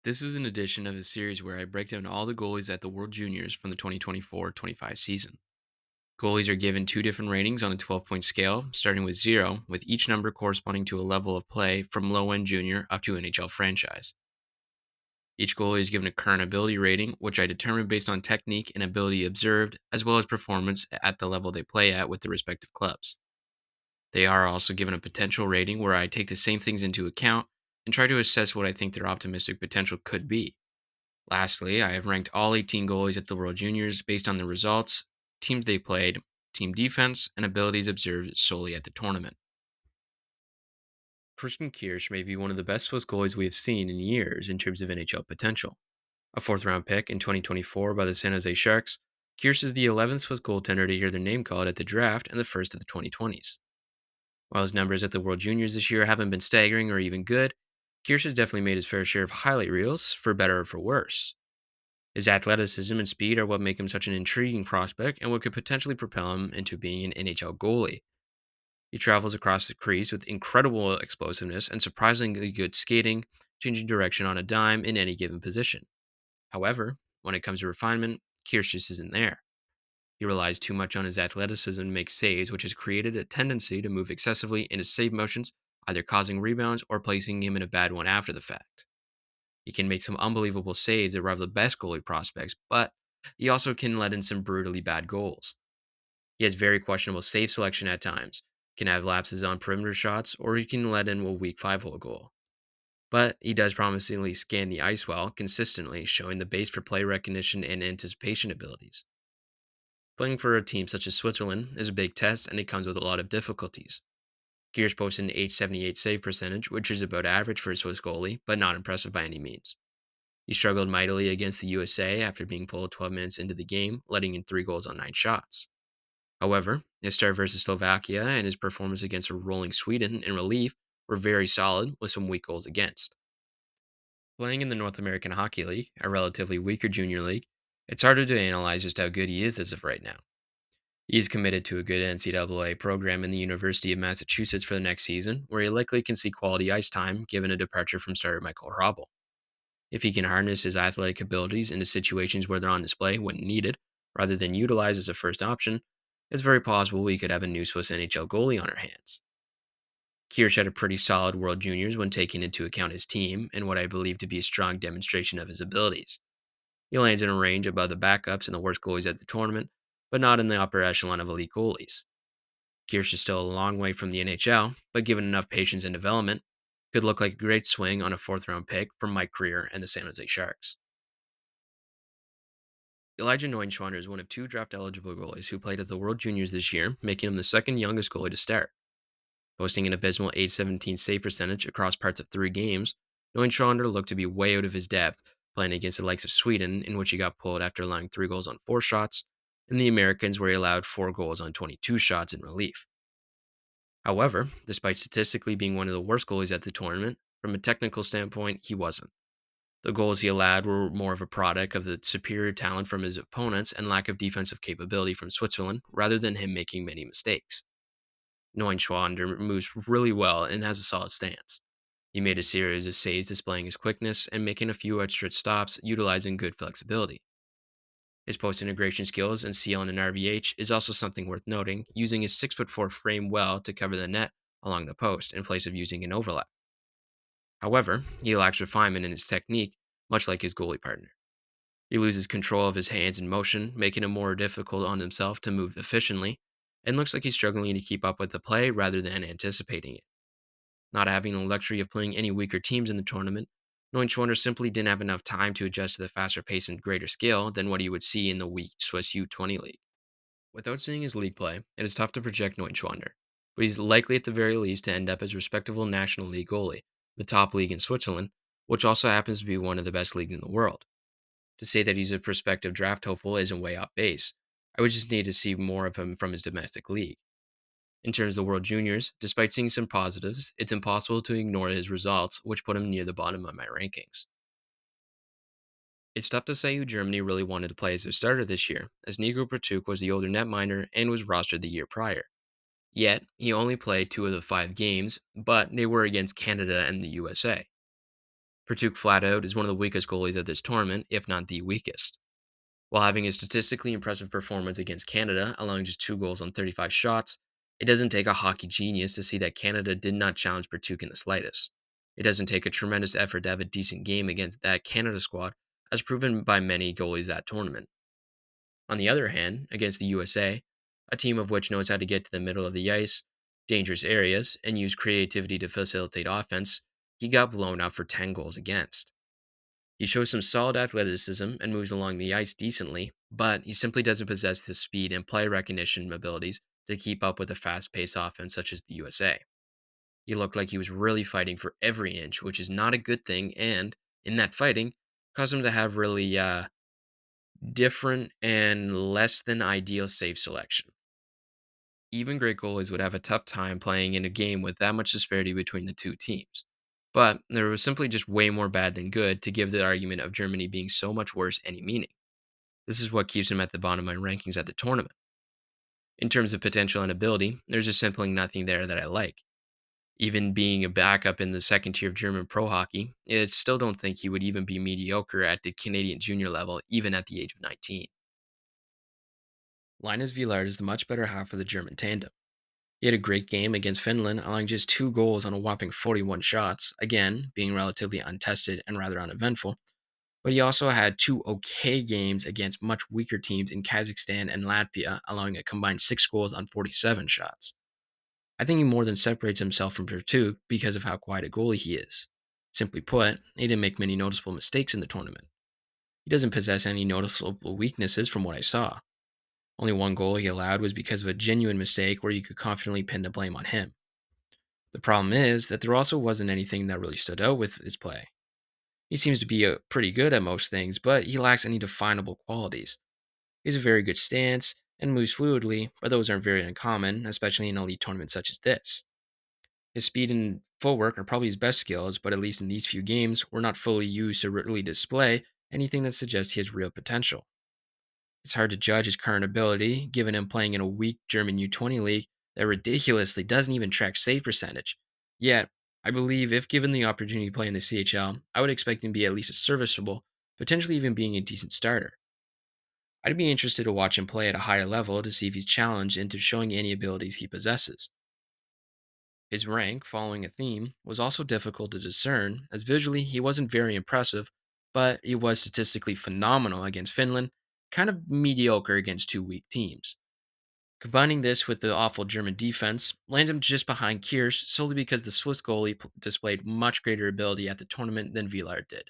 This is an edition of a series where I break down all the goalies at the World Juniors from the 2024-25 season. Goalies are given two different ratings on a 12-point scale, starting with 0, with each number corresponding to a level of play from low-end junior up to NHL franchise. Each goalie is given a current ability rating, which I determine based on technique and ability observed, as well as performance at the level they play at with the respective clubs. They are also given a potential rating where I take the same things into account and try to assess what I think their optimistic potential could be. Lastly, I have ranked all 18 goalies at the World Juniors based on the results, teams they played, team defense, and abilities observed solely at the tournament. Kirsch may be one of the best Swiss goalies we have seen in years in terms of NHL potential. A fourth round pick in 2024 by the San Jose Sharks, Kirsch is the 11th Swiss goaltender to hear their name called at the draft and the first of the 2020s. While his numbers at the World Juniors this year haven't been staggering or even good, Kirsch has definitely made his fair share of highlight reels, for better or for worse. His athleticism and speed are what make him such an intriguing prospect and what could potentially propel him into being an NHL goalie. He travels across the crease with incredible explosiveness and surprisingly good skating, changing direction on a dime in any given position. However, when it comes to refinement, Kirsch just isn't there. He relies too much on his athleticism to make saves, which has created a tendency to move excessively in his save motions, either causing rebounds or placing him in a bad one after the fact. He can make some unbelievable saves that rival the best goalie prospects, but he also can let in some brutally bad goals. He has very questionable save selection at times, can have lapses on perimeter shots, or he can let in a weak 5-hole goal. But he does promisingly scan the ice well, consistently, showing the base for play recognition and anticipation abilities. Playing for a team such as Switzerland is a big test, and it comes with a lot of difficulties. Gears posted an 878 save percentage, which is about average for a Swiss goalie, but not impressive by any means. He struggled mightily against the USA after being pulled 12 minutes into the game, letting in 3 goals on 9 shots. However, his start versus Slovakia and his performance against a rolling Sweden in relief were very solid, with some weak goals against. Playing in the North American Hockey League, a relatively weaker junior league, it's harder to analyze just how good he is as of right now. He is committed to a good NCAA program in the University of Massachusetts for the next season, where he likely can see quality ice time given a departure from starter Michael Hrabal. If he can harness his athletic abilities into situations where they're on display when needed, rather than utilized as a first option, it's very possible we could have a new Swiss NHL goalie on our hands. Kirsch had a pretty solid World Juniors when taking into account his team and what I believe to be a strong demonstration of his abilities. He lands in a range above the backups and the worst goalies at the tournament, but not in the upper echelon of elite goalies. Kirsch is still a long way from the NHL, but given enough patience and development, could look like a great swing on a fourth round pick from Mike Greer and the San Jose Sharks. Elijah Neuenschwander is one of two draft eligible goalies who played at the World Juniors this year, making him the second youngest goalie to start. Posting an abysmal 817 save percentage across parts of 3 games, Neuenschwander looked to be way out of his depth, playing against the likes of Sweden, in which he got pulled after allowing 3 goals on 4 shots, and the Americans, where he allowed 4 goals on 22 shots in relief. However, despite statistically being one of the worst goalies at the tournament, from a technical standpoint, he wasn't. The goals he allowed were more of a product of the superior talent from his opponents and lack of defensive capability from Switzerland, rather than him making many mistakes. Neuenschwander moves really well and has a solid stance. He made a series of saves displaying his quickness and making a few extra stops utilizing good flexibility. His post integration skills and CL and RVH is also something worth noting, using his 6'4" frame well to cover the net along the post in place of using an overlap. However, he lacks refinement in his technique, much like his goalie partner. He loses control of his hands in motion, making it more difficult on himself to move efficiently, and looks like he's struggling to keep up with the play rather than anticipating it. Not having the luxury of playing any weaker teams in the tournament, Neuenschwander simply didn't have enough time to adjust to the faster pace and greater skill than what he would see in the weak Swiss U20 league. Without seeing his league play, it is tough to project Neuenschwander, but he's likely at the very least to end up as respectable National League goalie, the top league in Switzerland, which also happens to be one of the best leagues in the world. To say that he's a prospective draft hopeful isn't way off base. I would just need to see more of him from his domestic league. In terms of the World Juniors, despite seeing some positives, it's impossible to ignore his results, which put him near the bottom of my rankings. It's tough to say who Germany really wanted to play as their starter this year, as Niklas Pruk was the older netminder and was rostered the year prior. Yet, he only played 2 of the 5 games, but they were against Canada and the USA. Pruk flat out is one of the weakest goalies at this tournament, if not the weakest. While having a statistically impressive performance against Canada, allowing just 2 goals on 35 shots, it doesn't take a hockey genius to see that Canada did not challenge Pruk in the slightest. It doesn't take a tremendous effort to have a decent game against that Canada squad, as proven by many goalies that tournament. On the other hand, against the USA, a team of which knows how to get to the middle of the ice, dangerous areas, and use creativity to facilitate offense, he got blown out for 10 goals against. He shows some solid athleticism and moves along the ice decently, but he simply doesn't possess the speed and play recognition abilities to keep up with a fast paced offense such as the USA. He looked like he was really fighting for every inch, which is not a good thing, and in that fighting, caused him to have really different and less than ideal save selection. Even great goalies would have a tough time playing in a game with that much disparity between the two teams. But there was simply just way more bad than good to give the argument of Germany being so much worse any meaning. This is what keeps him at the bottom of my rankings at the tournament. In terms of potential and ability, there's just simply nothing there that I like. Even being a backup in the second tier of German pro hockey, I still don't think he would even be mediocre at the Canadian junior level, even at the age of 19. Linus Viellard is the much better half of the German tandem. He had a great game against Finland, allowing just 2 goals on a whopping 41 shots, again, being relatively untested and rather uneventful. But he also had 2 okay games against much weaker teams in Kazakhstan and Latvia, allowing a combined 6 goals on 47 shots. I think he more than separates himself from Pertug because of how quiet a goalie he is. Simply put, he didn't make many noticeable mistakes in the tournament. He doesn't possess any noticeable weaknesses from what I saw. Only 1 goal he allowed was because of a genuine mistake where you could confidently pin the blame on him. The problem is that there also wasn't anything that really stood out with his play. He seems to be pretty good at most things, but he lacks any definable qualities. He has a very good stance and moves fluidly, but those aren't very uncommon, especially in elite tournaments such as this. His speed and footwork are probably his best skills, but at least in these few games, were not fully used to really display anything that suggests he has real potential. It's hard to judge his current ability, given him playing in a weak German U20 league that ridiculously doesn't even track save percentage. Yet, I believe if given the opportunity to play in the CHL, I would expect him to be at least a serviceable, potentially even being a decent starter. I'd be interested to watch him play at a higher level to see if he's challenged into showing any abilities he possesses. His rank, following a theme, was also difficult to discern, as visually he wasn't very impressive, but he was statistically phenomenal against Finland, kind of mediocre against 2 weak teams. Combining this with the awful German defense lands him just behind Kirsch solely because the Swiss goalie displayed much greater ability at the tournament than Viellard did.